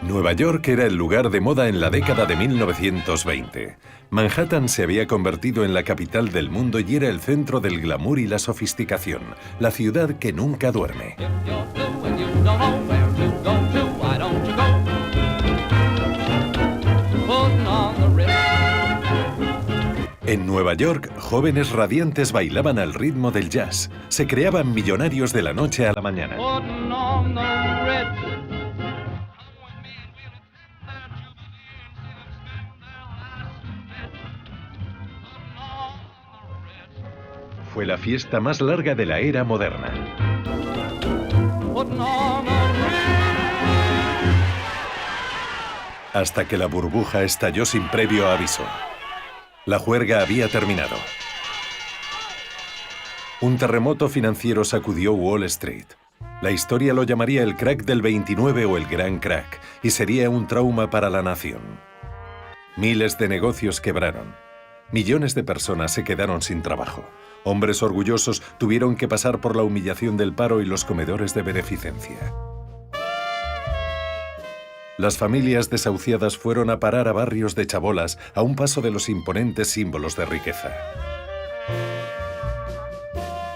Nueva York era el lugar de moda en la década de 1920. Manhattan se había convertido en la capital del mundo y era el centro del glamour y la sofisticación, la ciudad que nunca duerme. En Nueva York, jóvenes radiantes bailaban al ritmo del jazz. Se creaban millonarios de la noche a la mañana. Fue la fiesta más larga de la era moderna. Hasta que la burbuja estalló sin previo aviso. La juerga había terminado. Un terremoto financiero sacudió Wall Street. La historia lo llamaría el crack del 29 o el gran crack, y sería un trauma para la nación. Miles de negocios quebraron. Millones de personas se quedaron sin trabajo. Hombres orgullosos tuvieron que pasar por la humillación del paro y los comedores de beneficencia. Las familias desahuciadas fueron a parar a barrios de chabolas a un paso de los imponentes símbolos de riqueza.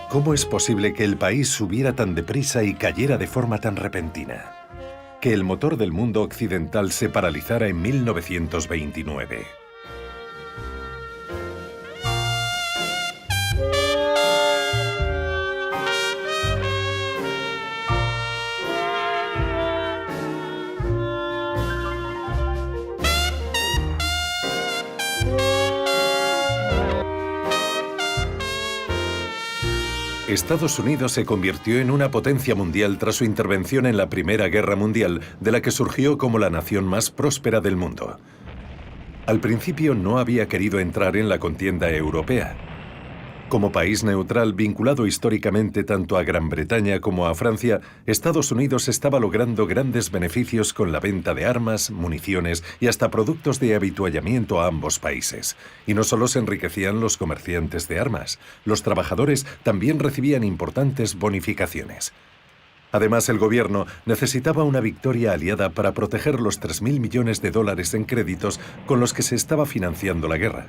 ¿Cómo es posible que el país subiera tan deprisa y cayera de forma tan repentina? Que el motor del mundo occidental se paralizara en 1929. Estados Unidos se convirtió en una potencia mundial tras su intervención en la Primera Guerra Mundial, de la que surgió como la nación más próspera del mundo. Al principio no había querido entrar en la contienda europea. Como país neutral vinculado históricamente tanto a Gran Bretaña como a Francia, Estados Unidos estaba logrando grandes beneficios con la venta de armas, municiones y hasta productos de habituallamiento a ambos países. Y no solo se enriquecían los comerciantes de armas, los trabajadores también recibían importantes bonificaciones. Además, el gobierno necesitaba una victoria aliada para proteger los 3.000 millones de dólares en créditos con los que se estaba financiando la guerra.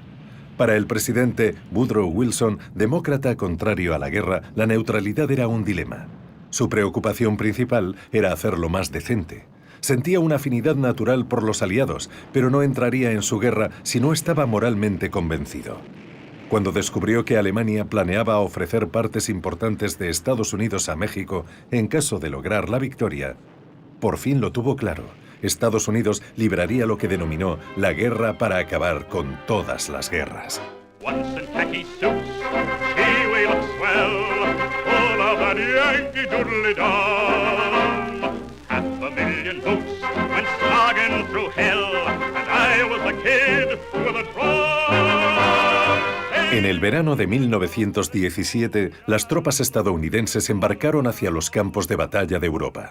Para el presidente Woodrow Wilson, demócrata contrario a la guerra, la neutralidad era un dilema. Su preocupación principal era hacerlo más decente. Sentía una afinidad natural por los aliados, pero no entraría en su guerra si no estaba moralmente convencido. Cuando descubrió que Alemania planeaba ofrecer partes importantes de Estados Unidos a México en caso de lograr la victoria, por fin lo tuvo claro. Estados Unidos libraría lo que denominó la guerra para acabar con todas las guerras. En el verano de 1917, las tropas estadounidenses embarcaron hacia los campos de batalla de Europa.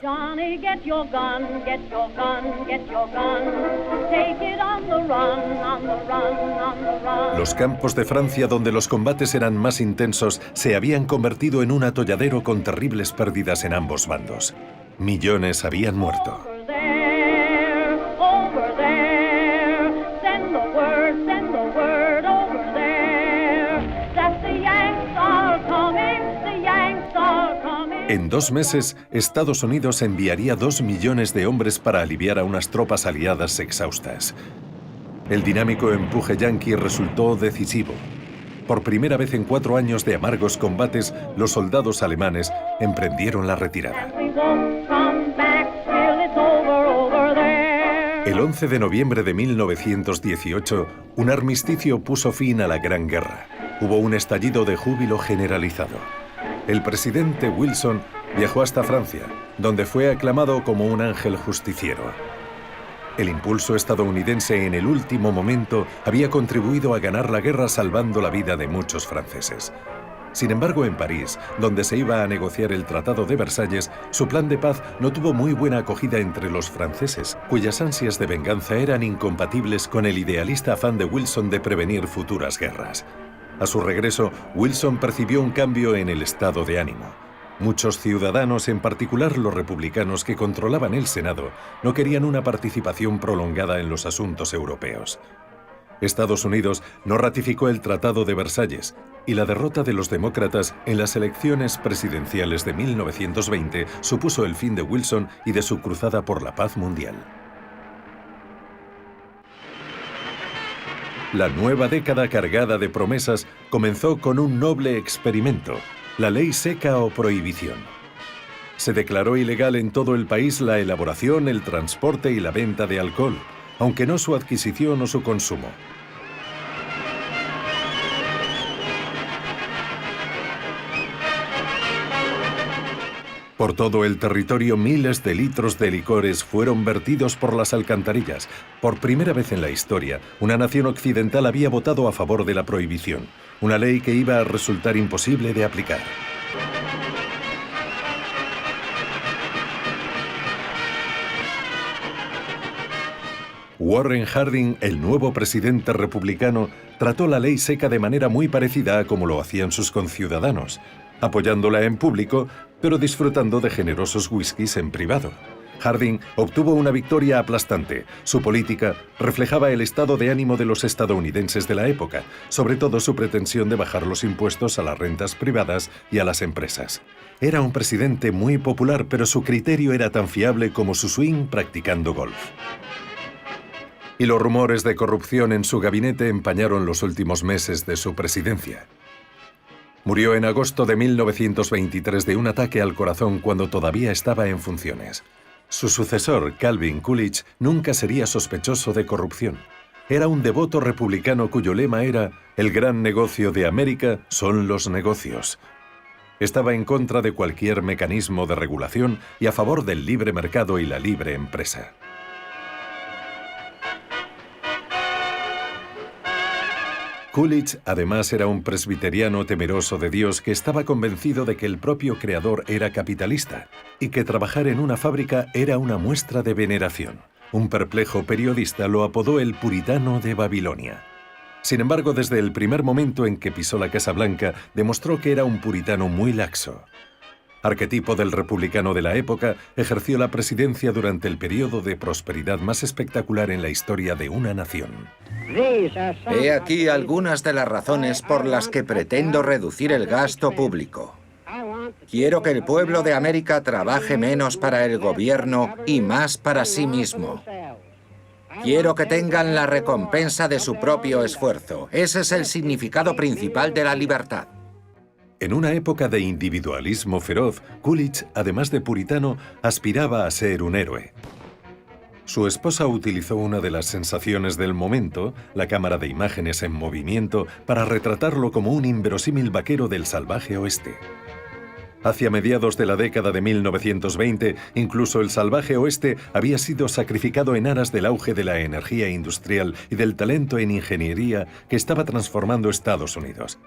Los campos de Francia, donde los combates eran más intensos, se habían convertido en un atolladero con terribles pérdidas en ambos bandos. Millones habían muerto. En 2 meses, Estados Unidos enviaría 2 millones de hombres para aliviar a unas tropas aliadas exhaustas. El dinámico empuje yanqui resultó decisivo. Por primera vez en 4 años de amargos combates, los soldados alemanes emprendieron la retirada. El 11 de noviembre de 1918, un armisticio puso fin a la Gran Guerra. Hubo un estallido de júbilo generalizado. El presidente Wilson viajó hasta Francia, donde fue aclamado como un ángel justiciero. El impulso estadounidense en el último momento había contribuido a ganar la guerra salvando la vida de muchos franceses. Sin embargo, en París, donde se iba a negociar el Tratado de Versalles, su plan de paz no tuvo muy buena acogida entre los franceses, cuyas ansias de venganza eran incompatibles con el idealista afán de Wilson de prevenir futuras guerras. A su regreso, Wilson percibió un cambio en el estado de ánimo. Muchos ciudadanos, en particular los republicanos que controlaban el Senado, no querían una participación prolongada en los asuntos europeos. Estados Unidos no ratificó el Tratado de Versalles y la derrota de los demócratas en las elecciones presidenciales de 1920 supuso el fin de Wilson y de su cruzada por la paz mundial. La nueva década cargada de promesas comenzó con un noble experimento: la ley seca o prohibición. Se declaró ilegal en todo el país la elaboración, el transporte y la venta de alcohol, aunque no su adquisición o su consumo. Por todo el territorio, miles de litros de licores fueron vertidos por las alcantarillas. Por primera vez en la historia, una nación occidental había votado a favor de la prohibición, una ley que iba a resultar imposible de aplicar. Warren Harding, el nuevo presidente republicano, trató la ley seca de manera muy parecida a como lo hacían sus conciudadanos, apoyándola en público, pero disfrutando de generosos whiskies en privado. Harding obtuvo una victoria aplastante. Su política reflejaba el estado de ánimo de los estadounidenses de la época, sobre todo su pretensión de bajar los impuestos a las rentas privadas y a las empresas. Era un presidente muy popular, pero su criterio era tan fiable como su swing practicando golf. Y los rumores de corrupción en su gabinete empañaron los últimos meses de su presidencia. Murió en agosto de 1923 de un ataque al corazón cuando todavía estaba en funciones. Su sucesor, Calvin Coolidge, nunca sería sospechoso de corrupción. Era un devoto republicano cuyo lema era: "El gran negocio de América son los negocios". Estaba en contra de cualquier mecanismo de regulación y a favor del libre mercado y la libre empresa. Coolidge, además, era un presbiteriano temeroso de Dios que estaba convencido de que el propio Creador era capitalista y que trabajar en una fábrica era una muestra de veneración. Un perplejo periodista lo apodó el puritano de Babilonia. Sin embargo, desde el primer momento en que pisó la Casa Blanca, demostró que era un puritano muy laxo. Arquetipo del republicano de la época, ejerció la presidencia durante el periodo de prosperidad más espectacular en la historia de una nación. He aquí algunas de las razones por las que pretendo reducir el gasto público. Quiero que el pueblo de América trabaje menos para el gobierno y más para sí mismo. Quiero que tengan la recompensa de su propio esfuerzo. Ese es el significado principal de la libertad. En una época de individualismo feroz, Coolidge, además de puritano, aspiraba a ser un héroe. Su esposa utilizó una de las sensaciones del momento, la cámara de imágenes en movimiento, para retratarlo como un inverosímil vaquero del salvaje oeste. Hacia mediados de la década de 1920, incluso el salvaje oeste había sido sacrificado en aras del auge de la energía industrial y del talento en ingeniería que estaba transformando Estados Unidos.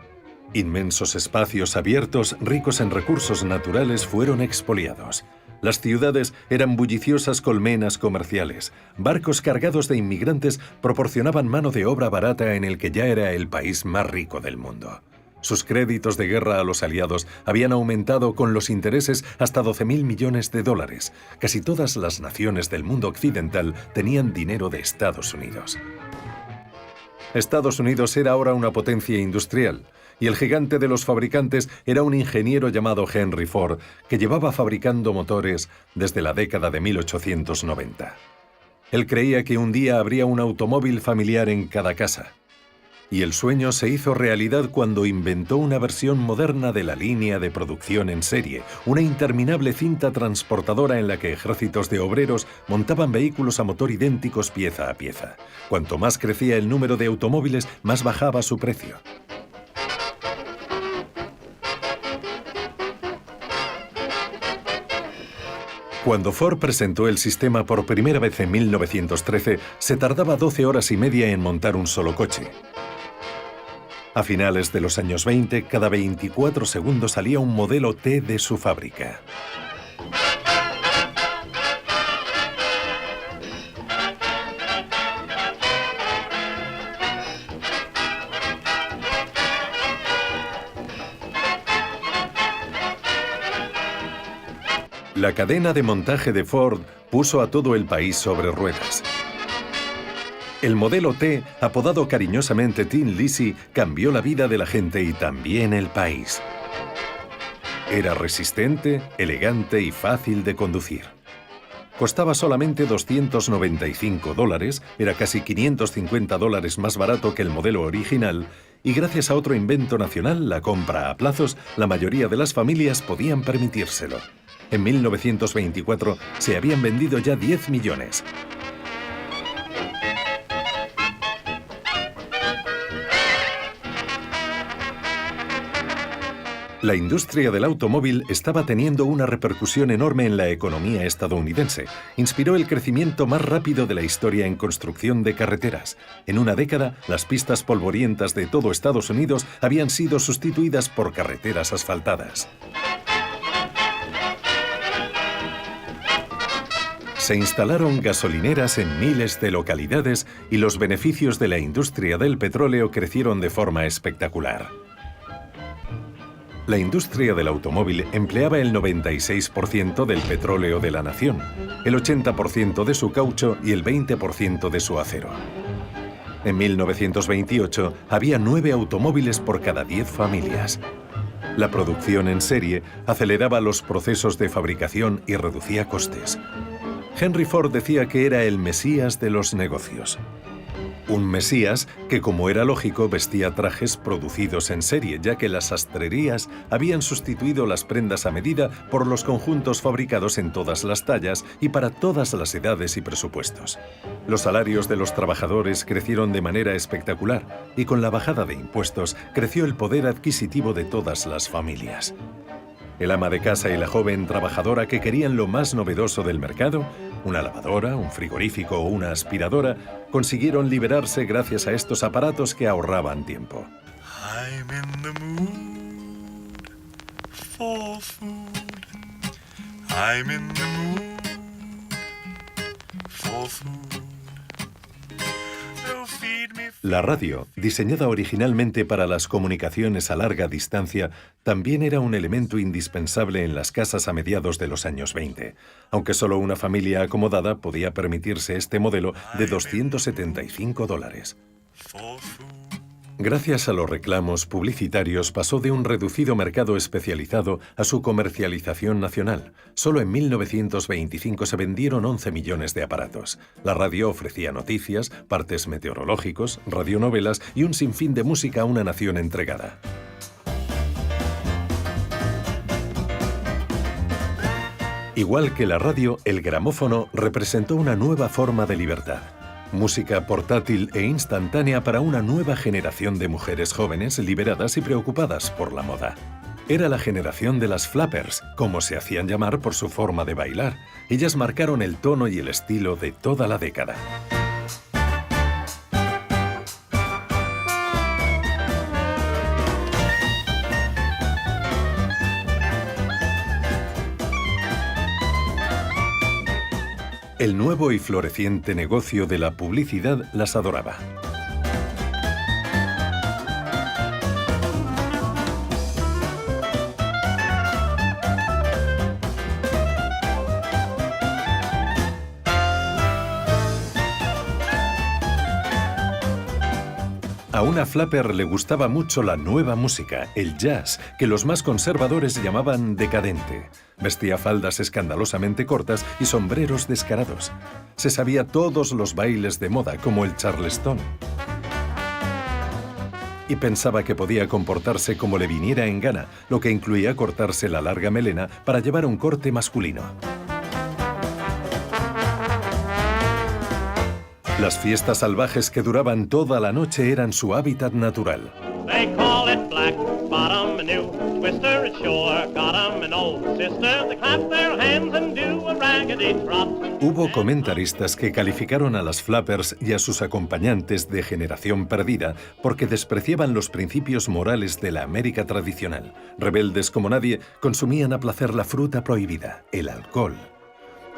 Inmensos espacios abiertos, ricos en recursos naturales, fueron expoliados. Las ciudades eran bulliciosas colmenas comerciales. Barcos cargados de inmigrantes proporcionaban mano de obra barata en el que ya era el país más rico del mundo. Sus créditos de guerra a los aliados habían aumentado con los intereses hasta 12.000 millones de dólares. Casi todas las naciones del mundo occidental tenían dinero de Estados Unidos. Estados Unidos era ahora una potencia industrial, y el gigante de los fabricantes era un ingeniero llamado Henry Ford, que llevaba fabricando motores desde la década de 1890. Él creía que un día habría un automóvil familiar en cada casa. Y el sueño se hizo realidad cuando inventó una versión moderna de la línea de producción en serie, una interminable cinta transportadora en la que ejércitos de obreros montaban vehículos a motor idénticos pieza a pieza. Cuanto más crecía el número de automóviles, más bajaba su precio. Cuando Ford presentó el sistema por primera vez en 1913, se tardaba 12 horas y media en montar un solo coche. A finales de los años 20, cada 24 segundos salía un modelo T de su fábrica. La cadena de montaje de Ford puso a todo el país sobre ruedas. El modelo T, apodado cariñosamente Tin Lizzy, cambió la vida de la gente y también el país. Era resistente, elegante y fácil de conducir. Costaba solamente $295, era casi $550 más barato que el modelo original, y gracias a otro invento nacional, la compra a plazos, la mayoría de las familias podían permitírselo. En 1924 se habían vendido ya 10 millones. La industria del automóvil estaba teniendo una repercusión enorme en la economía estadounidense. Inspiró el crecimiento más rápido de la historia en construcción de carreteras. En una década, las pistas polvorientas de todo Estados Unidos habían sido sustituidas por carreteras asfaltadas. Se instalaron gasolineras en miles de localidades y los beneficios de la industria del petróleo crecieron de forma espectacular. La industria del automóvil empleaba el 96% del petróleo de la nación, el 80% de su caucho y el 20% de su acero. En 1928 había 9 automóviles por cada 10 familias. La producción en serie aceleraba los procesos de fabricación y reducía costes. Henry Ford decía que era el Mesías de los negocios. Un Mesías que, como era lógico, vestía trajes producidos en serie, ya que las sastrerías habían sustituido las prendas a medida por los conjuntos fabricados en todas las tallas y para todas las edades y presupuestos. Los salarios de los trabajadores crecieron de manera espectacular y con la bajada de impuestos creció el poder adquisitivo de todas las familias. El ama de casa y la joven trabajadora que querían lo más novedoso del mercado, una lavadora, un frigorífico o una aspiradora, consiguieron liberarse gracias a estos aparatos que ahorraban tiempo. I'm in the mood for food. I'm in the mood for food. La radio, diseñada originalmente para las comunicaciones a larga distancia, también era un elemento indispensable en las casas a mediados de los años 20, aunque solo una familia acomodada podía permitirse este modelo de $275. Gracias a los reclamos publicitarios pasó de un reducido mercado especializado a su comercialización nacional. Solo en 1925 se vendieron 11 millones de aparatos. La radio ofrecía noticias, partes meteorológicos, radionovelas y un sinfín de música a una nación entregada. Igual que la radio, el gramófono representó una nueva forma de libertad. Música portátil e instantánea para una nueva generación de mujeres jóvenes liberadas y preocupadas por la moda. Era la generación de las flappers, como se hacían llamar por su forma de bailar. Ellas marcaron el tono y el estilo de toda la década. El nuevo y floreciente negocio de la publicidad las adoraba. A una flapper le gustaba mucho la nueva música, el jazz, que los más conservadores llamaban decadente. Vestía faldas escandalosamente cortas y sombreros descarados. Se sabía todos los bailes de moda, como el charleston. Y pensaba que podía comportarse como le viniera en gana, lo que incluía cortarse la larga melena para llevar un corte masculino. Las fiestas salvajes que duraban toda la noche eran su hábitat natural. Hubo comentaristas que calificaron a las flappers y a sus acompañantes de generación perdida porque despreciaban los principios morales de la América tradicional. Rebeldes como nadie, consumían a placer la fruta prohibida, el alcohol.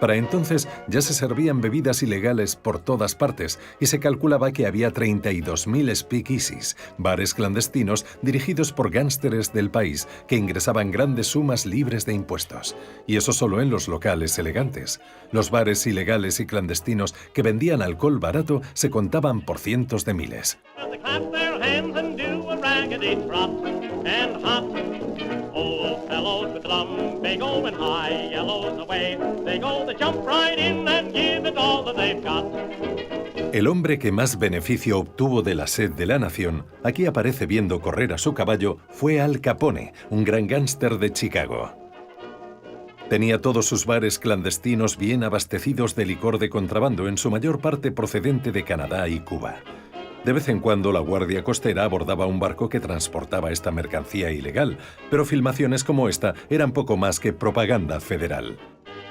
Para entonces ya se servían bebidas ilegales por todas partes y se calculaba que había 32.000 speakeasies, bares clandestinos dirigidos por gángsteres del país que ingresaban grandes sumas libres de impuestos. Y eso solo en los locales elegantes. Los bares ilegales y clandestinos que vendían alcohol barato se contaban por cientos de miles. El hombre que más beneficio obtuvo de la sed de la nación, aquí aparece viendo correr a su caballo, fue Al Capone, un gran gángster de Chicago. Tenía todos sus bares clandestinos bien abastecidos de licor de contrabando, en su mayor parte procedente de Canadá y Cuba. De vez en cuando la Guardia Costera abordaba un barco que transportaba esta mercancía ilegal, pero filmaciones como esta eran poco más que propaganda federal.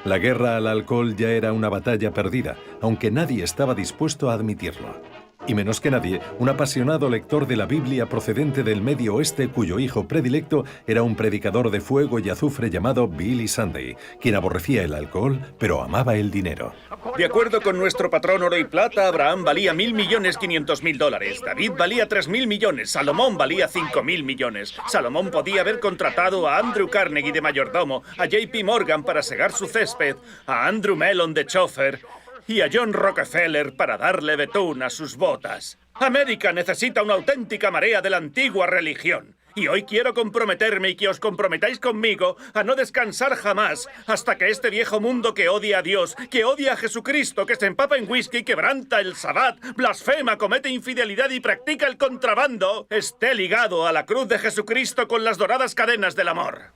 La guerra al alcohol ya era una batalla perdida, aunque nadie estaba dispuesto a admitirlo. Y menos que nadie, un apasionado lector de la Biblia procedente del Medio Oeste, cuyo hijo predilecto era un predicador de fuego y azufre llamado Billy Sunday, quien aborrecía el alcohol, pero amaba el dinero. De acuerdo con nuestro patrón oro y plata, Abraham valía $1.500.000, David valía 3.000 millones, Salomón valía 5.000 millones. Salomón podía haber contratado a Andrew Carnegie de mayordomo, a JP Morgan para segar su césped, a Andrew Mellon de chofer y a John Rockefeller para darle betún a sus botas. América necesita una auténtica marea de la antigua religión. Y hoy quiero comprometerme y que os comprometáis conmigo a no descansar jamás hasta que este viejo mundo que odia a Dios, que odia a Jesucristo, que se empapa en whisky, quebranta el sabbat, blasfema, comete infidelidad y practica el contrabando, esté ligado a la cruz de Jesucristo con las doradas cadenas del amor.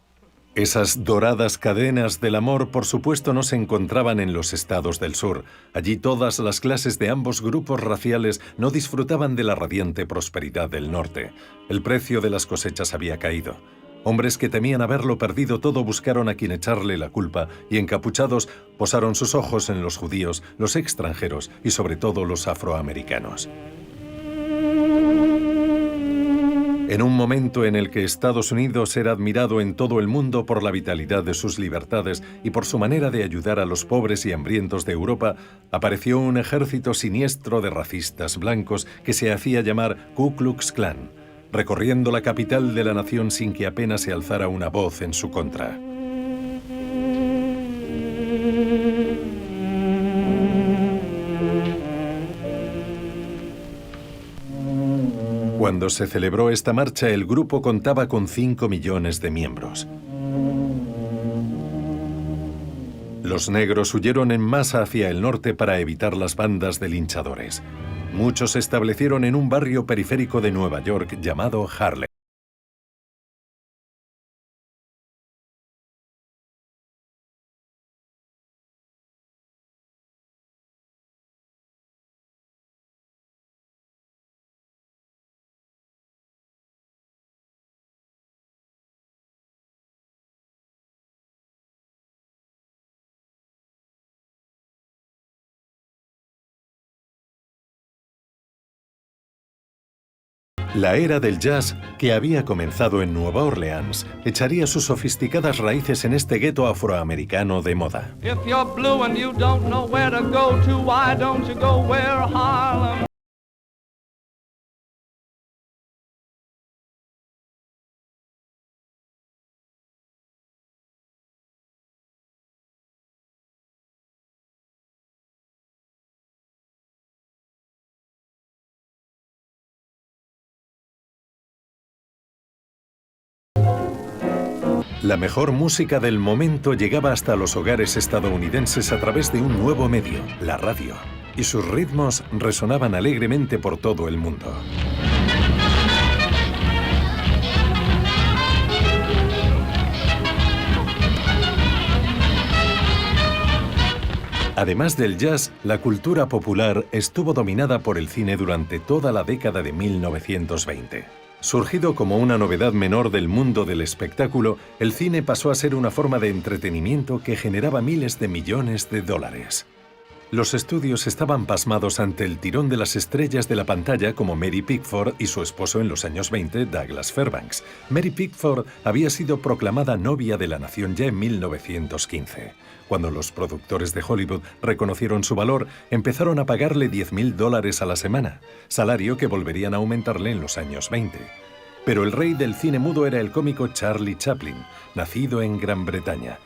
Esas doradas cadenas del amor, por supuesto, no se encontraban en los estados del sur. Allí todas las clases de ambos grupos raciales no disfrutaban de la radiante prosperidad del norte. El precio de las cosechas había caído. Hombres que temían haberlo perdido todo buscaron a quien echarle la culpa y, encapuchados, posaron sus ojos en los judíos, los extranjeros y sobre todo los afroamericanos. En un momento en el que Estados Unidos era admirado en todo el mundo por la vitalidad de sus libertades y por su manera de ayudar a los pobres y hambrientos de Europa, apareció un ejército siniestro de racistas blancos que se hacía llamar Ku Klux Klan, recorriendo la capital de la nación sin que apenas se alzara una voz en su contra. Cuando se celebró esta marcha, el grupo contaba con 5 millones de miembros. Los negros huyeron en masa hacia el norte para evitar las bandas de linchadores. Muchos se establecieron en un barrio periférico de Nueva York llamado Harlem. La era del jazz, que había comenzado en Nueva Orleans, echaría sus sofisticadas raíces en este gueto afroamericano de moda. La mejor música del momento llegaba hasta los hogares estadounidenses a través de un nuevo medio, la radio, y sus ritmos resonaban alegremente por todo el mundo. Además del jazz, la cultura popular estuvo dominada por el cine durante toda la década de 1920. Surgido como una novedad menor del mundo del espectáculo, el cine pasó a ser una forma de entretenimiento que generaba miles de millones de dólares. Los estudios estaban pasmados ante el tirón de las estrellas de la pantalla como Mary Pickford y su esposo en los años 20, Douglas Fairbanks. Mary Pickford había sido proclamada novia de la nación ya en 1915. Cuando los productores de Hollywood reconocieron su valor, empezaron a pagarle $10,000 a la semana, salario que volverían a aumentarle en los años 20. Pero el rey del cine mudo era el cómico Charlie Chaplin, nacido en Gran Bretaña.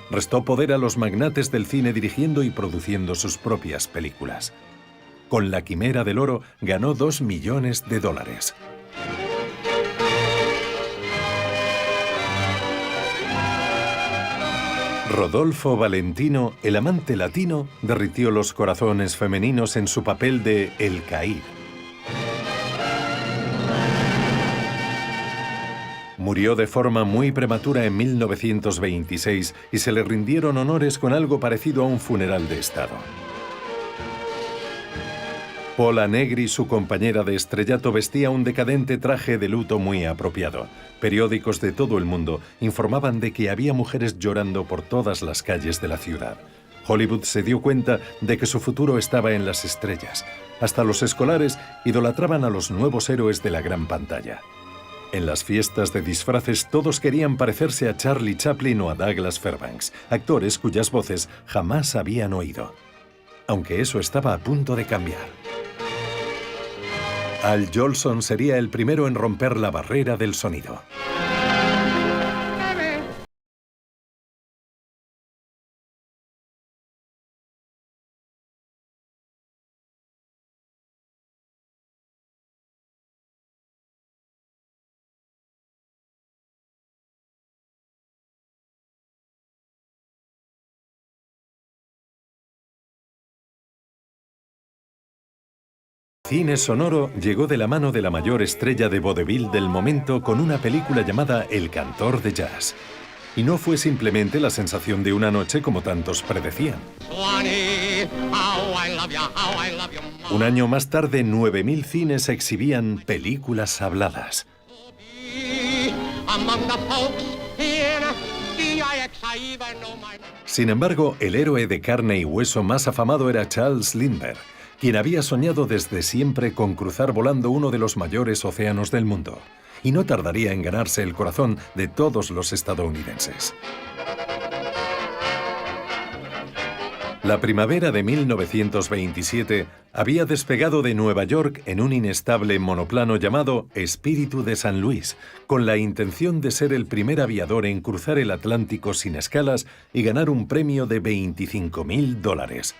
Restó poder a los magnates del cine dirigiendo y produciendo sus propias películas. Con La Quimera del Oro ganó $2 millones. Rodolfo Valentino, el amante latino, derritió los corazones femeninos en su papel de El Caíd. Murió de forma muy prematura en 1926 y se le rindieron honores con algo parecido a un funeral de Estado. Pola Negri, su compañera de estrellato, vestía un decadente traje de luto muy apropiado. Periódicos de todo el mundo informaban de que había mujeres llorando por todas las calles de la ciudad. Hollywood se dio cuenta de que su futuro estaba en las estrellas. Hasta los escolares idolatraban a los nuevos héroes de la gran pantalla. En las fiestas de disfraces todos querían parecerse a Charlie Chaplin o a Douglas Fairbanks, actores cuyas voces jamás habían oído. Aunque eso estaba a punto de cambiar. Al Jolson sería el primero en romper la barrera del sonido. El cine sonoro llegó de la mano de la mayor estrella de vodevil del momento con una película llamada El cantor de jazz. Y no fue simplemente la sensación de una noche como tantos predecían. Un año más tarde, 9.000 cines exhibían películas habladas. Sin embargo, el héroe de carne y hueso más afamado era Charles Lindbergh, quien había soñado desde siempre con cruzar volando uno de los mayores océanos del mundo, y no tardaría en ganarse el corazón de todos los estadounidenses. La primavera de 1927 había despegado de Nueva York en un inestable monoplano llamado Espíritu de San Luis, con la intención de ser el primer aviador en cruzar el Atlántico sin escalas y ganar un premio de $25,000.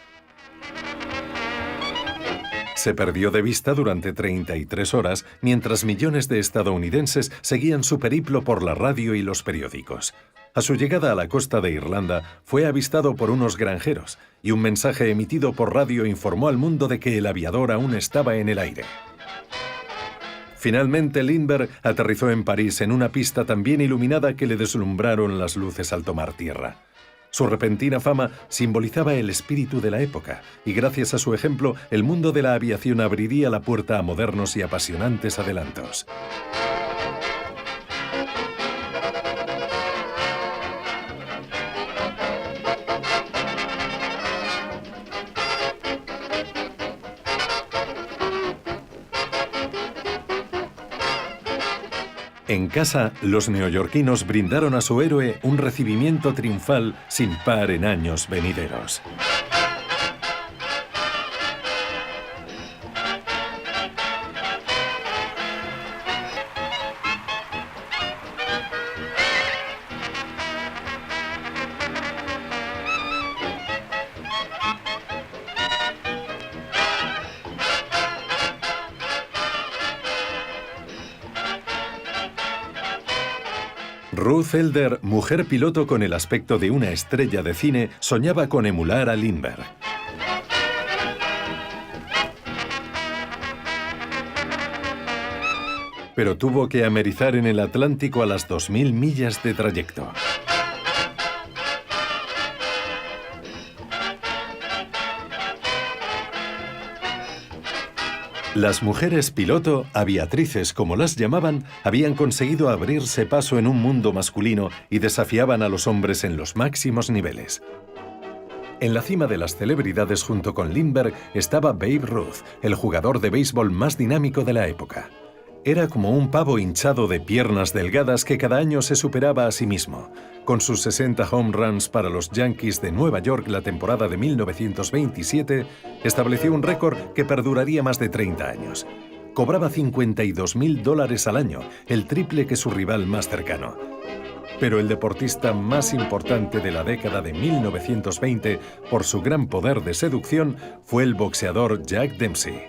Se perdió de vista durante 33 horas mientras millones de estadounidenses seguían su periplo por la radio y los periódicos. A su llegada a la costa de Irlanda, fue avistado por unos granjeros y un mensaje emitido por radio informó al mundo de que el aviador aún estaba en el aire. Finalmente, Lindbergh aterrizó en París en una pista tan bien iluminada que le deslumbraron las luces al tomar tierra. Su repentina fama simbolizaba el espíritu de la época, y gracias a su ejemplo, el mundo de la aviación abriría la puerta a modernos y apasionantes adelantos. En casa, los neoyorquinos brindaron a su héroe un recibimiento triunfal sin par en años venideros. Ruth Elder, mujer piloto con el aspecto de una estrella de cine, soñaba con emular a Lindbergh. Pero tuvo que amerizar en el Atlántico a las 2.000 millas de trayecto. Las mujeres piloto, aviatrices como las llamaban, habían conseguido abrirse paso en un mundo masculino y desafiaban a los hombres en los máximos niveles. En la cima de las celebridades junto con Lindbergh estaba Babe Ruth, el jugador de béisbol más dinámico de la época. Era como un pavo hinchado de piernas delgadas que cada año se superaba a sí mismo. Con sus 60 home runs para los Yankees de Nueva York la temporada de 1927, estableció un récord que perduraría más de 30 años. Cobraba $52.000 al año, el triple que su rival más cercano. Pero el deportista más importante de la década de 1920, por su gran poder de seducción, fue el boxeador Jack Dempsey.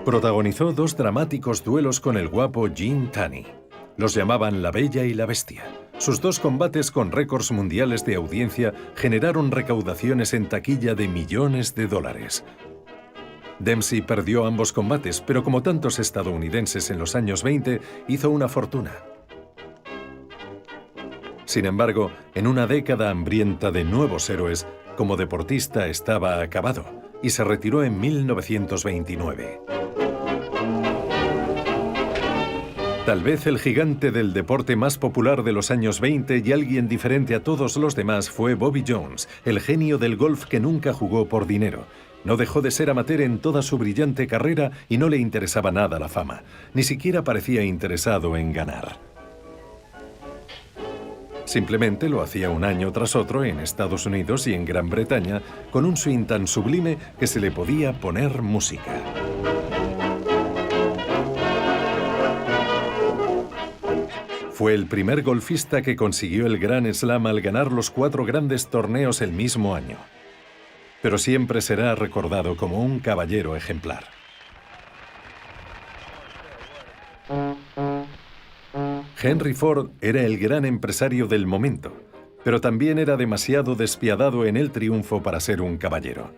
Protagonizó 2 dramáticos duelos con el guapo Gene Tunney. Los llamaban La Bella y la Bestia. Sus 2 combates con récords mundiales de audiencia generaron recaudaciones en taquilla de millones de dólares. Dempsey perdió ambos combates, pero como tantos estadounidenses en los años 20, hizo una fortuna. Sin embargo, en una década hambrienta de nuevos héroes, como deportista estaba acabado y se retiró en 1929. Tal vez el gigante del deporte más popular de los años 20 y alguien diferente a todos los demás fue Bobby Jones, el genio del golf que nunca jugó por dinero. No dejó de ser amateur en toda su brillante carrera y no le interesaba nada la fama. Ni siquiera parecía interesado en ganar. Simplemente lo hacía un año tras otro en Estados Unidos y en Gran Bretaña con un swing tan sublime que se le podía poner música. Fue el primer golfista que consiguió el Grand Slam al ganar los 4 grandes torneos el mismo año. Pero siempre será recordado como un caballero ejemplar. Henry Ford era el gran empresario del momento, pero también era demasiado despiadado en el triunfo para ser un caballero.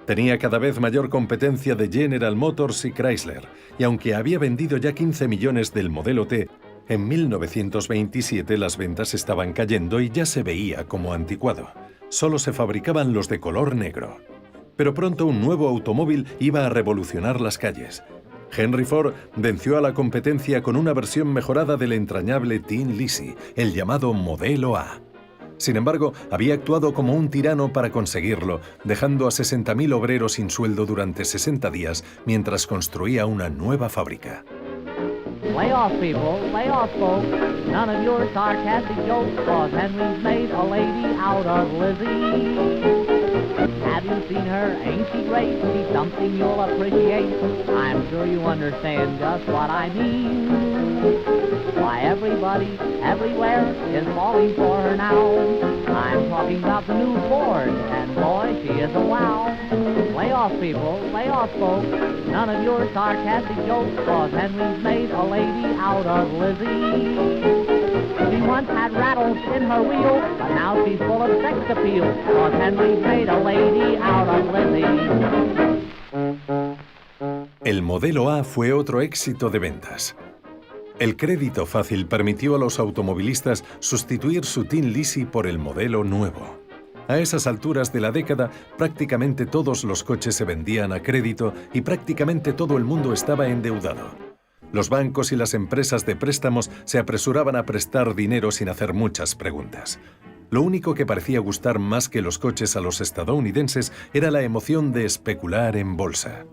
Tenía cada vez mayor competencia de General Motors y Chrysler, y aunque había vendido ya 15 millones del modelo T, en 1927 las ventas estaban cayendo y ya se veía como anticuado. Solo se fabricaban los de color negro. Pero pronto un nuevo automóvil iba a revolucionar las calles. Henry Ford venció a la competencia con una versión mejorada del entrañable Tin Lizzie, el llamado Modelo A. Sin embargo, había actuado como un tirano para conseguirlo, dejando a 60.000 obreros sin sueldo durante 60 días mientras construía una nueva fábrica. Lay off, people, lay off, folks. None of your sarcastic jokes, 'cause Henry's made a lady out of Lizzie. Have you seen her? Ain't she great? She's something you'll appreciate. I'm sure you understand just what I mean. Why, everybody, everywhere is falling for her now. I'm talking about the new Ford, and boy, she is a wow. Lay off, people, lay off, folks. None of your sarcastic jokes, 'cause Henry's made a lady out of Lizzie. She once had rattles in her wheel, but now she's full of sex appeal, 'cause Henry's made a lady out of Lizzie. El Modelo A fue otro éxito de ventas. El crédito fácil permitió a los automovilistas sustituir su Tin Lizzie por el modelo nuevo. A esas alturas de la década, prácticamente todos los coches se vendían a crédito y prácticamente todo el mundo estaba endeudado. Los bancos y las empresas de préstamos se apresuraban a prestar dinero sin hacer muchas preguntas. Lo único que parecía gustar más que los coches a los estadounidenses era la emoción de especular en bolsa.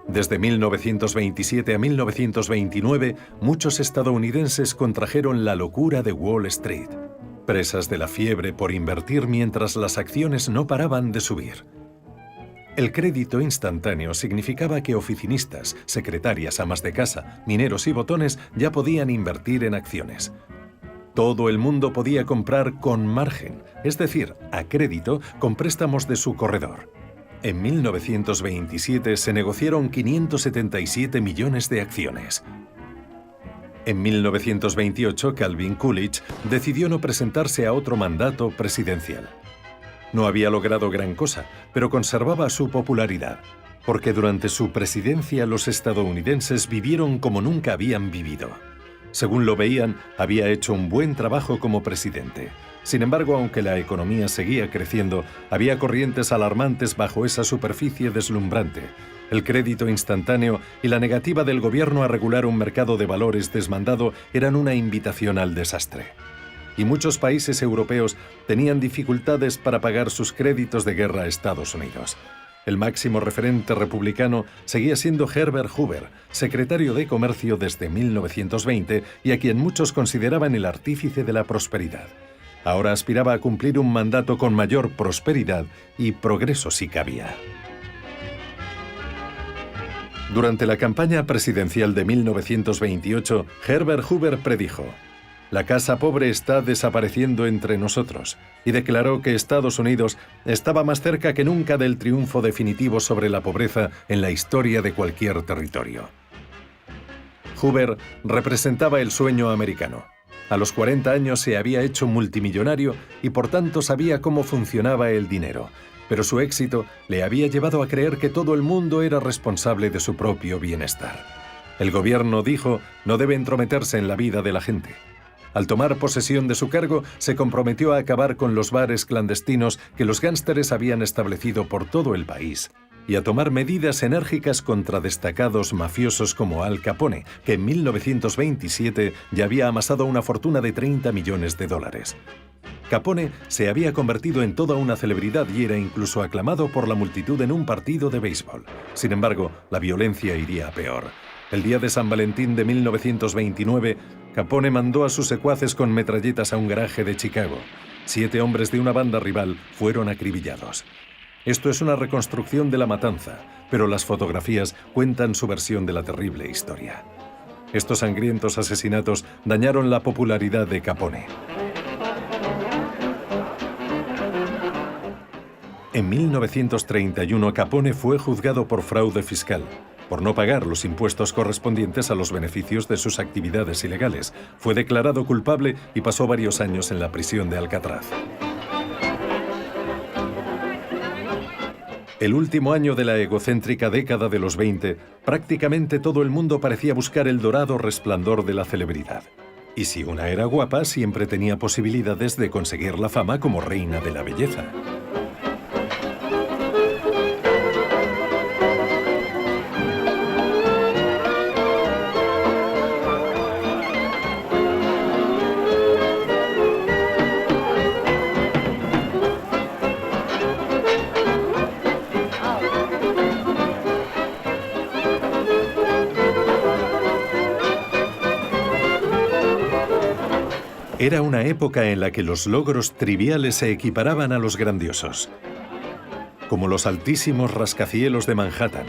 Desde 1927 a 1929, muchos estadounidenses contrajeron la locura de Wall Street, presas de la fiebre por invertir mientras las acciones no paraban de subir. El crédito instantáneo significaba que oficinistas, secretarias, amas de casa, mineros y botones ya podían invertir en acciones. Todo el mundo podía comprar con margen, es decir, a crédito con préstamos de su corredor. En 1927 se negociaron 577 millones de acciones. En 1928, Calvin Coolidge decidió no presentarse a otro mandato presidencial. No había logrado gran cosa, pero conservaba su popularidad, porque durante su presidencia los estadounidenses vivieron como nunca habían vivido. Según lo veían, había hecho un buen trabajo como presidente. Sin embargo, aunque la economía seguía creciendo, había corrientes alarmantes bajo esa superficie deslumbrante. El crédito instantáneo y la negativa del gobierno a regular un mercado de valores desmandado eran una invitación al desastre. y muchos países europeos tenían dificultades para pagar sus créditos de guerra a Estados Unidos. El máximo referente republicano seguía siendo Herbert Hoover, secretario de Comercio desde 1920 y a quien muchos consideraban el artífice de la prosperidad. Ahora aspiraba a cumplir un mandato con mayor prosperidad y progreso si cabía. Durante la campaña presidencial de 1928, Herbert Hoover predijo: «La casa pobre está desapareciendo entre nosotros», y declaró que Estados Unidos estaba más cerca que nunca del triunfo definitivo sobre la pobreza en la historia de cualquier territorio. Hoover representaba el sueño americano. A los 40 años se había hecho multimillonario y por tanto sabía cómo funcionaba el dinero, pero su éxito le había llevado a creer que todo el mundo era responsable de su propio bienestar. El gobierno, dijo, no debe entrometerse en la vida de la gente. Al tomar posesión de su cargo, se comprometió a acabar con los bares clandestinos que los gánsteres habían establecido por todo el país y a tomar medidas enérgicas contra destacados mafiosos como Al Capone, que en 1927 ya había amasado una fortuna de $30 millones. Capone se había convertido en toda una celebridad y era incluso aclamado por la multitud en un partido de béisbol. Sin embargo, la violencia iría a peor. El día de San Valentín de 1929, Capone mandó a sus secuaces con metralletas a un garaje de Chicago. 7 hombres de una banda rival fueron acribillados. Esto es una reconstrucción de la matanza, pero las fotografías cuentan su versión de la terrible historia. Estos sangrientos asesinatos dañaron la popularidad de Capone. En 1931, Capone fue juzgado por fraude fiscal, por no pagar los impuestos correspondientes a los beneficios de sus actividades ilegales. Fue declarado culpable y pasó varios años en la prisión de Alcatraz. El último año de la egocéntrica década de los 20, prácticamente todo el mundo parecía buscar el dorado resplandor de la celebridad. Y si una era guapa, siempre tenía posibilidades de conseguir la fama como reina de la belleza. Era una época en la que los logros triviales se equiparaban a los grandiosos, como los altísimos rascacielos de Manhattan.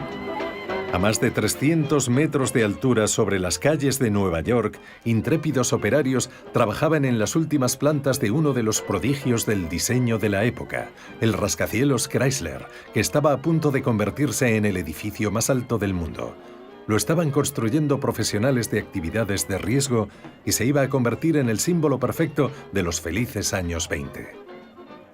A más de 300 metros de altura sobre las calles de Nueva York, intrépidos operarios trabajaban en las últimas plantas de uno de los prodigios del diseño de la época, el rascacielos Chrysler, que estaba a punto de convertirse en el edificio más alto del mundo. Lo estaban construyendo profesionales de actividades de riesgo y se iba a convertir en el símbolo perfecto de los felices años 20.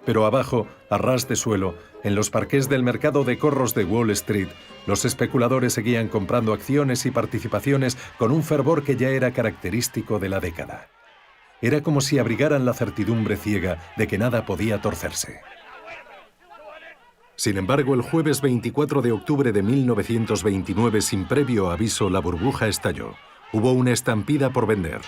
Pero abajo, a ras de suelo, en los parqués del mercado de corros de Wall Street, los especuladores seguían comprando acciones y participaciones con un fervor que ya era característico de la década. Era como si abrigaran la certidumbre ciega de que nada podía torcerse. Sin embargo, el jueves 24 de octubre de 1929, sin previo aviso, la burbuja estalló. Hubo una estampida por vender.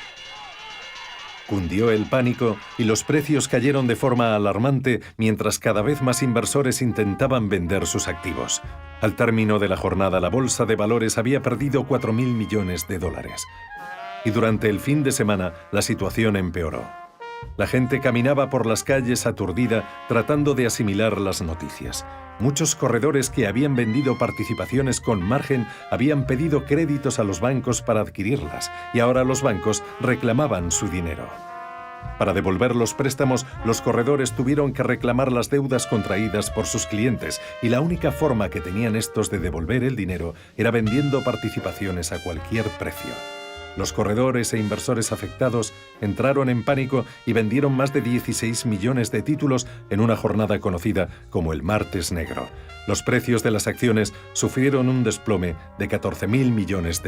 Cundió el pánico y los precios cayeron de forma alarmante mientras cada vez más inversores intentaban vender sus activos. Al término de la jornada, la bolsa de valores había perdido $4.000 millones. Y durante el fin de semana, la situación empeoró. La gente caminaba por las calles aturdida tratando de asimilar las noticias. Muchos corredores que habían vendido participaciones con margen habían pedido créditos a los bancos para adquirirlas y ahora los bancos reclamaban su dinero. Para devolver los préstamos, los corredores tuvieron que reclamar las deudas contraídas por sus clientes y la única forma que tenían estos de devolver el dinero era vendiendo participaciones a cualquier precio. Los corredores e inversores afectados entraron en pánico y vendieron más de 16 millones de títulos en una jornada conocida como el Martes Negro. Los precios de las acciones sufrieron un desplome de $14.000 millones.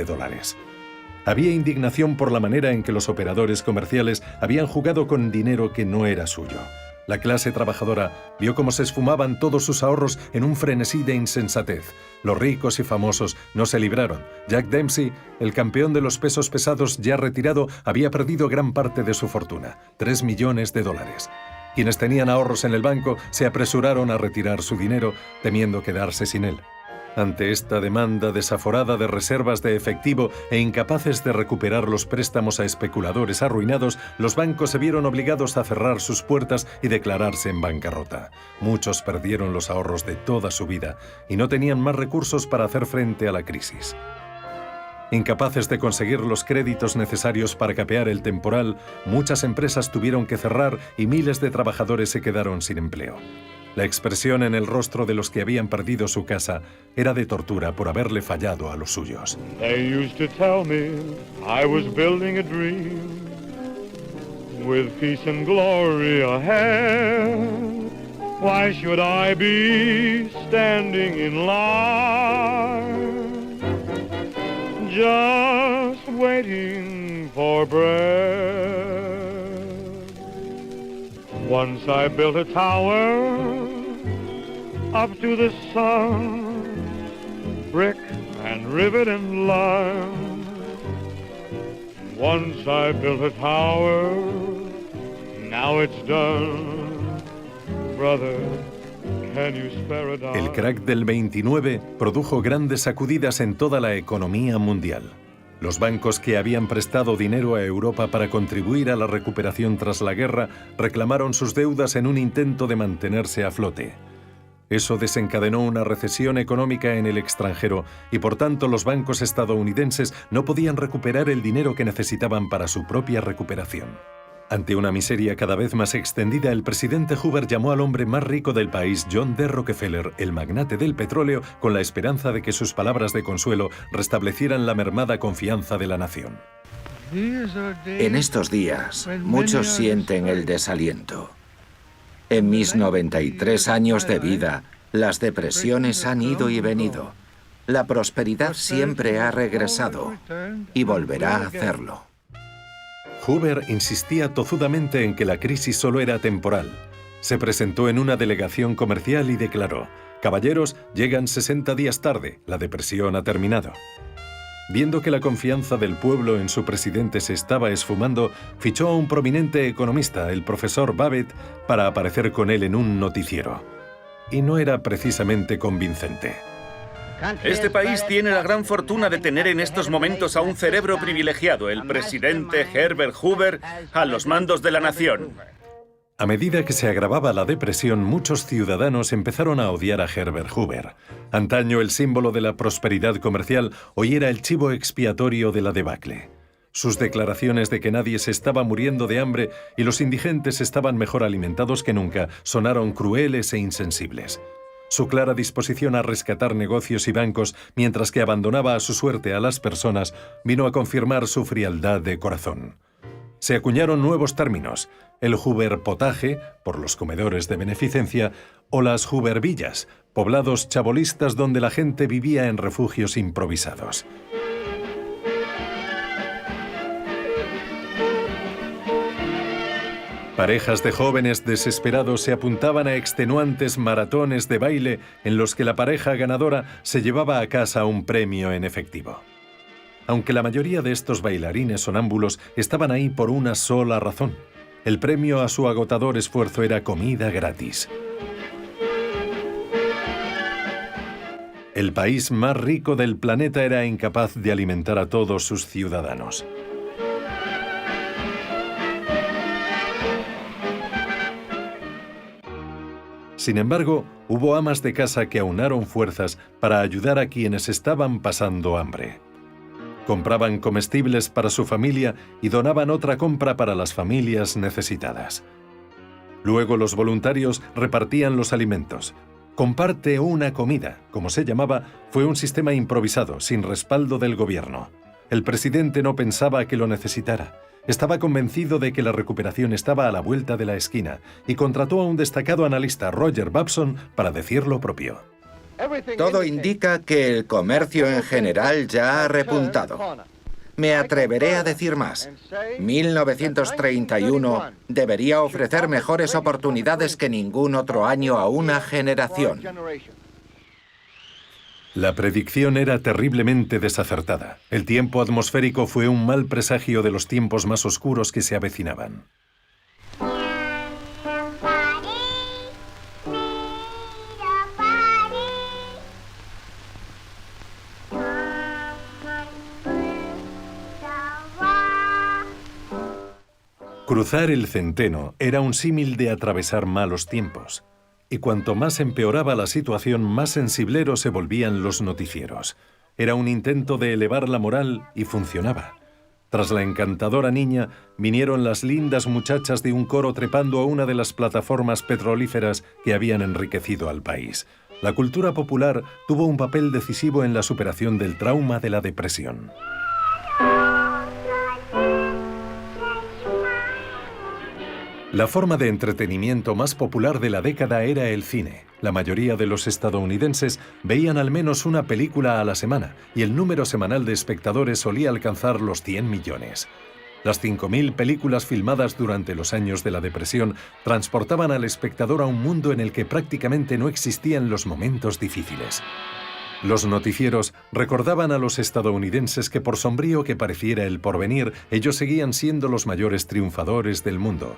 Había indignación por la manera en que los operadores comerciales habían jugado con dinero que no era suyo. La clase trabajadora vio cómo se esfumaban todos sus ahorros en un frenesí de insensatez. Los ricos y famosos no se libraron. Jack Dempsey, el campeón de los pesos pesados ya retirado, había perdido gran parte de su fortuna, $3 millones. Quienes tenían ahorros en el banco se apresuraron a retirar su dinero, temiendo quedarse sin él. Ante esta demanda desaforada de reservas de efectivo e incapaces de recuperar los préstamos a especuladores arruinados, los bancos se vieron obligados a cerrar sus puertas y declararse en bancarrota. Muchos perdieron los ahorros de toda su vida y no tenían más recursos para hacer frente a la crisis. Incapaces de conseguir los créditos necesarios para capear el temporal, muchas empresas tuvieron que cerrar y miles de trabajadores se quedaron sin empleo. La expresión en el rostro de los que habían perdido su casa era de tortura por haberle fallado a los suyos. They used to tell me I was building a dream with peace and glory ahead. Why should I be standing in line, just waiting for bread? Once I built a tower up to the sun, brick and rivet and lime. Once I built a tower, now it's done. Brother, can you spare a dime? El crack del 29 produjo grandes sacudidas en toda la economía mundial. Los bancos que habían prestado dinero a Europa para contribuir a la recuperación tras la guerra reclamaron sus deudas en un intento de mantenerse a flote. Eso desencadenó una recesión económica en el extranjero y por tanto los bancos estadounidenses no podían recuperar el dinero que necesitaban para su propia recuperación. Ante una miseria cada vez más extendida, el presidente Hoover llamó al hombre más rico del país, John D. Rockefeller, el magnate del petróleo, con la esperanza de que sus palabras de consuelo restablecieran la mermada confianza de la nación. En estos días, muchos sienten el desaliento. En mis 93 años de vida, las depresiones han ido y venido. La prosperidad siempre ha regresado y volverá a hacerlo. Hoover insistía tozudamente en que la crisis solo era temporal. Se presentó en una delegación comercial y declaró: «Caballeros, llegan 60 días tarde, la depresión ha terminado». Viendo que la confianza del pueblo en su presidente se estaba esfumando, fichó a un prominente economista, el profesor Babbitt, para aparecer con él en un noticiero. Y no era precisamente convincente. Este país tiene la gran fortuna de tener en estos momentos a un cerebro privilegiado, el presidente Herbert Hoover, a los mandos de la nación. A medida que se agravaba la depresión, muchos ciudadanos empezaron a odiar a Herbert Hoover. Antaño el símbolo de la prosperidad comercial, hoy era el chivo expiatorio de la debacle. Sus declaraciones de que nadie se estaba muriendo de hambre y los indigentes estaban mejor alimentados que nunca sonaron crueles e insensibles. Su clara disposición a rescatar negocios y bancos mientras que abandonaba a su suerte a las personas vino a confirmar su frialdad de corazón. Se acuñaron nuevos términos: el Hoover Potaje, por los comedores de beneficencia, o las Hoover Villas, poblados chabolistas donde la gente vivía en refugios improvisados. Parejas de jóvenes desesperados se apuntaban a extenuantes maratones de baile en los que la pareja ganadora se llevaba a casa un premio en efectivo. Aunque la mayoría de estos bailarines sonámbulos estaban ahí por una sola razón: el premio a su agotador esfuerzo era comida gratis. El país más rico del planeta era incapaz de alimentar a todos sus ciudadanos. Sin embargo, hubo amas de casa que aunaron fuerzas para ayudar a quienes estaban pasando hambre. Compraban comestibles para su familia y donaban otra compra para las familias necesitadas. Luego los voluntarios repartían los alimentos. Comparte una comida, como se llamaba, fue un sistema improvisado, sin respaldo del gobierno. El presidente no pensaba que lo necesitara. Estaba convencido de que la recuperación estaba a la vuelta de la esquina y contrató a un destacado analista, Roger Babson, para decir lo propio. Todo indica que el comercio en general ya ha repuntado. Me atreveré a decir más. 1931 debería ofrecer mejores oportunidades que ningún otro año a una generación. La predicción era terriblemente desacertada. El tiempo atmosférico fue un mal presagio de los tiempos más oscuros que se avecinaban. Cruzar el centeno era un símil de atravesar malos tiempos. Y cuanto más empeoraba la situación, más sensibleros se volvían los noticieros. Era un intento de elevar la moral y funcionaba. Tras la encantadora niña, vinieron las lindas muchachas de un coro trepando a una de las plataformas petrolíferas que habían enriquecido al país. La cultura popular tuvo un papel decisivo en la superación del trauma de la depresión. La forma de entretenimiento más popular de la década era el cine. La mayoría de los estadounidenses veían al menos una película a la semana y el número semanal de espectadores solía alcanzar los 100 millones. Las 5.000 películas filmadas durante los años de la depresión transportaban al espectador a un mundo en el que prácticamente no existían los momentos difíciles. Los noticieros recordaban a los estadounidenses que por sombrío que pareciera el porvenir, ellos seguían siendo los mayores triunfadores del mundo.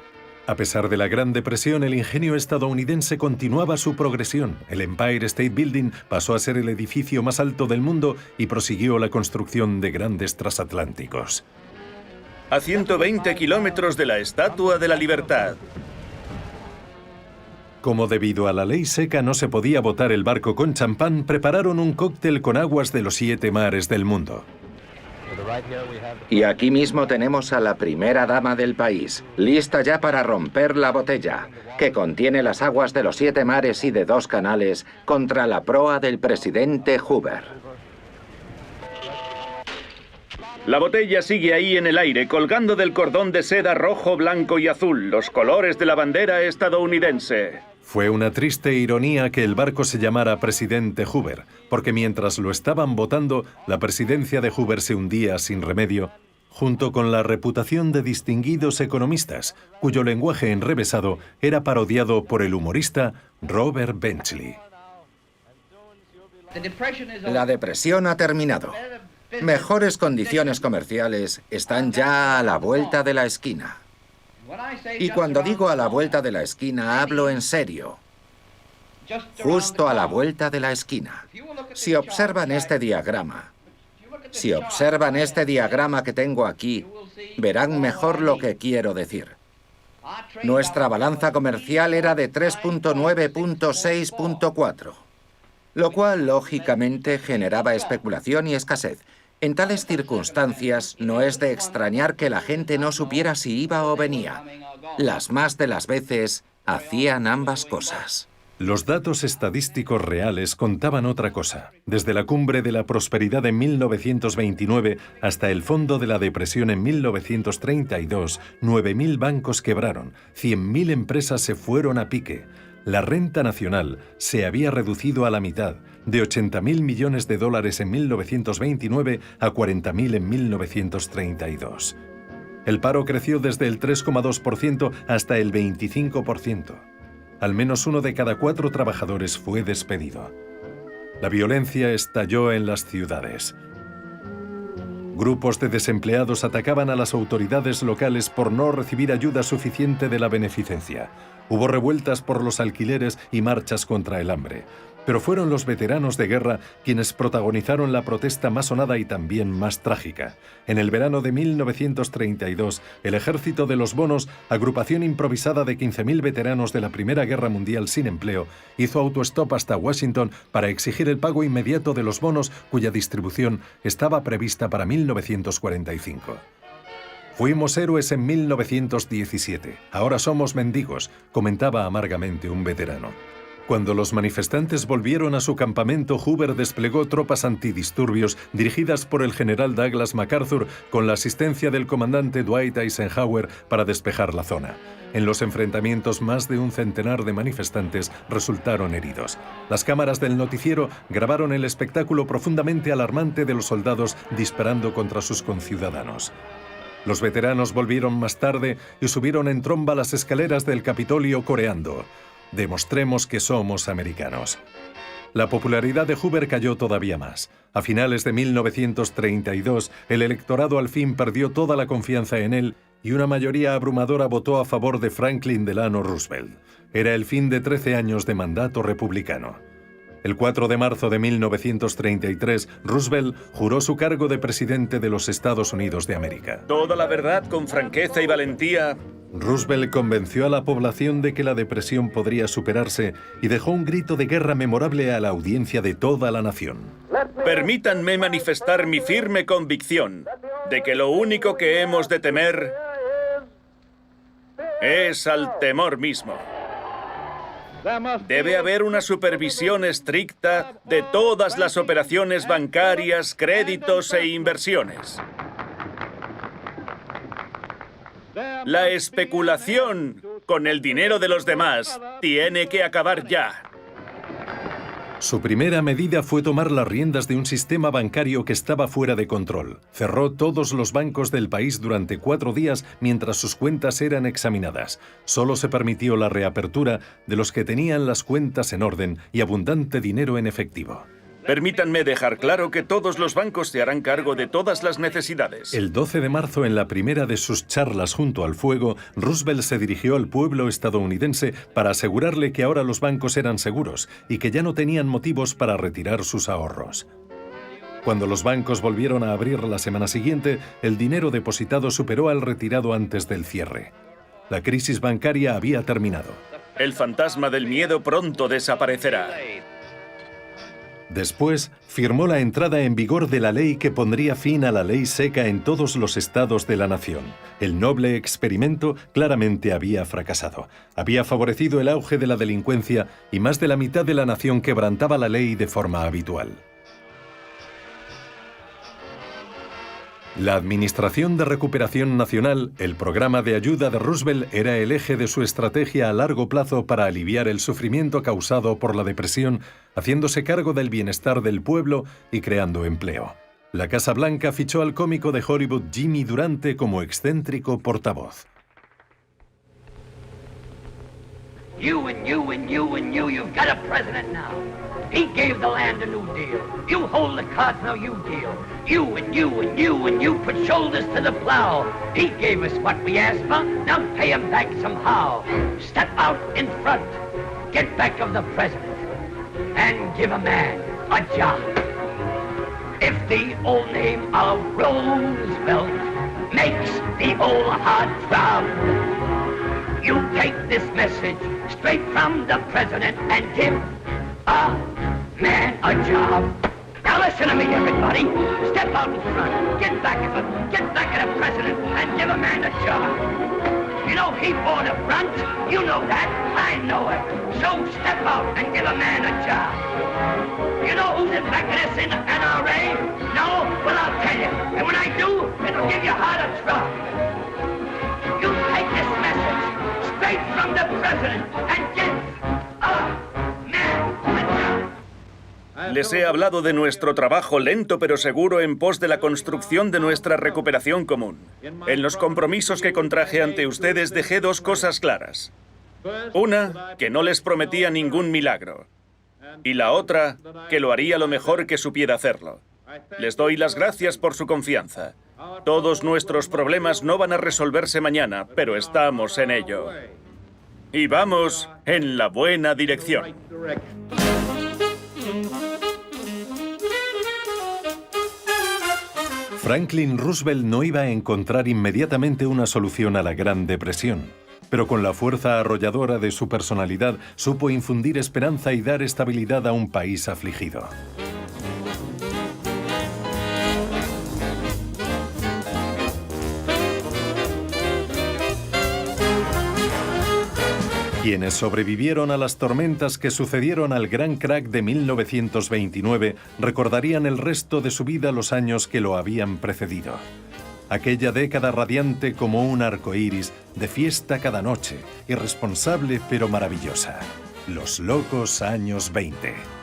A pesar de la Gran Depresión, el ingenio estadounidense continuaba su progresión. El Empire State Building pasó a ser el edificio más alto del mundo y prosiguió la construcción de grandes transatlánticos. A 120 kilómetros de la Estatua de la Libertad. Como debido a la ley seca no se podía botar el barco con champán, prepararon un cóctel con aguas de los 7 mares del mundo. Y aquí mismo tenemos a la primera dama del país, lista ya para romper la botella, que contiene las aguas de los 7 mares y de 2 canales contra la proa del presidente Hoover. La botella sigue ahí en el aire, colgando del cordón de seda rojo, blanco y azul, los colores de la bandera estadounidense. Fue una triste ironía que el barco se llamara Presidente Hoover, porque mientras lo estaban botando, la presidencia de Hoover se hundía sin remedio, junto con la reputación de distinguidos economistas, cuyo lenguaje enrevesado era parodiado por el humorista Robert Benchley. La depresión ha terminado. Mejores condiciones comerciales están ya a la vuelta de la esquina. Y cuando digo a la vuelta de la esquina, hablo en serio. Justo a la vuelta de la esquina. Si observan este diagrama, que tengo aquí, verán mejor lo que quiero decir. Nuestra balanza comercial era de 3.9.6.4, lo cual lógicamente generaba especulación y escasez. En tales circunstancias, no es de extrañar que la gente no supiera si iba o venía. Las más de las veces, hacían ambas cosas. Los datos estadísticos reales contaban otra cosa. Desde la cumbre de la prosperidad en 1929 hasta el fondo de la depresión en 1932, 9.000 bancos quebraron, 100.000 empresas se fueron a pique. La renta nacional se había reducido a la mitad, de 80.000 millones de dólares en 1929 a 40.000 en 1932. El paro creció desde el 3,2% hasta el 25%. Al menos 1 de cada 4 trabajadores fue despedido. La violencia estalló en las ciudades. Grupos de desempleados atacaban a las autoridades locales por no recibir ayuda suficiente de la beneficencia. Hubo revueltas por los alquileres y marchas contra el hambre. Pero fueron los veteranos de guerra quienes protagonizaron la protesta más sonada y también más trágica. En el verano de 1932, el Ejército de los Bonos, agrupación improvisada de 15.000 veteranos de la Primera Guerra Mundial sin empleo, hizo autostop hasta Washington para exigir el pago inmediato de los bonos cuya distribución estaba prevista para 1945. Fuimos héroes en 1917, ahora somos mendigos, comentaba amargamente un veterano. Cuando los manifestantes volvieron a su campamento, Hoover desplegó tropas antidisturbios dirigidas por el general Douglas MacArthur con la asistencia del comandante Dwight Eisenhower para despejar la zona. En los enfrentamientos, más de un centenar de manifestantes resultaron heridos. Las cámaras del noticiero grabaron el espectáculo profundamente alarmante de los soldados disparando contra sus conciudadanos. Los veteranos volvieron más tarde y subieron en tromba las escaleras del Capitolio coreando: «Demostremos que somos americanos». La popularidad de Hoover cayó todavía más. A finales de 1932, el electorado al fin perdió toda la confianza en él y una mayoría abrumadora votó a favor de Franklin Delano Roosevelt. Era el fin de 13 años de mandato republicano. El 4 de marzo de 1933, Roosevelt juró su cargo de presidente de los Estados Unidos de América. Toda la verdad con franqueza y valentía. Roosevelt convenció a la población de que la depresión podría superarse y dejó un grito de guerra memorable a la audiencia de toda la nación. Permítanme manifestar mi firme convicción de que lo único que hemos de temer es al temor mismo. Debe haber una supervisión estricta de todas las operaciones bancarias, créditos e inversiones. La especulación con el dinero de los demás tiene que acabar ya. Su primera medida fue tomar las riendas de un sistema bancario que estaba fuera de control. Cerró todos los bancos del país durante 4 días mientras sus cuentas eran examinadas. Solo se permitió la reapertura de los que tenían las cuentas en orden y abundante dinero en efectivo. Permítanme dejar claro que todos los bancos se harán cargo de todas las necesidades. El 12 de marzo, en la primera de sus charlas junto al fuego, Roosevelt se dirigió al pueblo estadounidense para asegurarle que ahora los bancos eran seguros y que ya no tenían motivos para retirar sus ahorros. Cuando los bancos volvieron a abrir la semana siguiente, el dinero depositado superó al retirado antes del cierre. La crisis bancaria había terminado. El fantasma del miedo pronto desaparecerá. Después, firmó la entrada en vigor de la ley que pondría fin a la ley seca en todos los estados de la nación. El noble experimento claramente había fracasado. Había favorecido el auge de la delincuencia y más de la mitad de la nación quebrantaba la ley de forma habitual. La Administración de Recuperación Nacional, el programa de ayuda de Roosevelt, era el eje de su estrategia a largo plazo para aliviar el sufrimiento causado por la depresión, haciéndose cargo del bienestar del pueblo y creando empleo. La Casa Blanca fichó al cómico de Hollywood Jimmy Durante como excéntrico portavoz. You've got a president now. He gave the land a new deal. You hold the cards, now you deal. You put shoulders to the plow. He gave us what we asked for, now pay him back somehow. Step out in front, get back of the president, and give a man a job. If the old name of Roosevelt makes the old heart proud, you take this message straight from the president and give a man a job. Now listen to me, everybody. Step out in front, get back of him, get back of the president, and give a man a job. You know he bore the brunt. You know that. I know it. So step out and give a man a job. You know who's in back of this in the NRA? No? Well, I'll tell you. And when I do, it'll give you heart a throb. You take this message straight from the president and give a man a job. Les he hablado de nuestro trabajo lento pero seguro en pos de la construcción de nuestra recuperación común. En los compromisos que contraje ante ustedes dejé 2 cosas claras. Una, que no les prometía ningún milagro. Y la otra, que lo haría lo mejor que supiera hacerlo. Les doy las gracias por su confianza. Todos nuestros problemas no van a resolverse mañana, pero estamos en ello. Y vamos en la buena dirección. Franklin Roosevelt no iba a encontrar inmediatamente una solución a la Gran Depresión, pero con la fuerza arrolladora de su personalidad supo infundir esperanza y dar estabilidad a un país afligido. Quienes sobrevivieron a las tormentas que sucedieron al gran crack de 1929 recordarían el resto de su vida los años que lo habían precedido. Aquella década radiante como un arco iris, de fiesta cada noche, irresponsable pero maravillosa. Los locos años 20.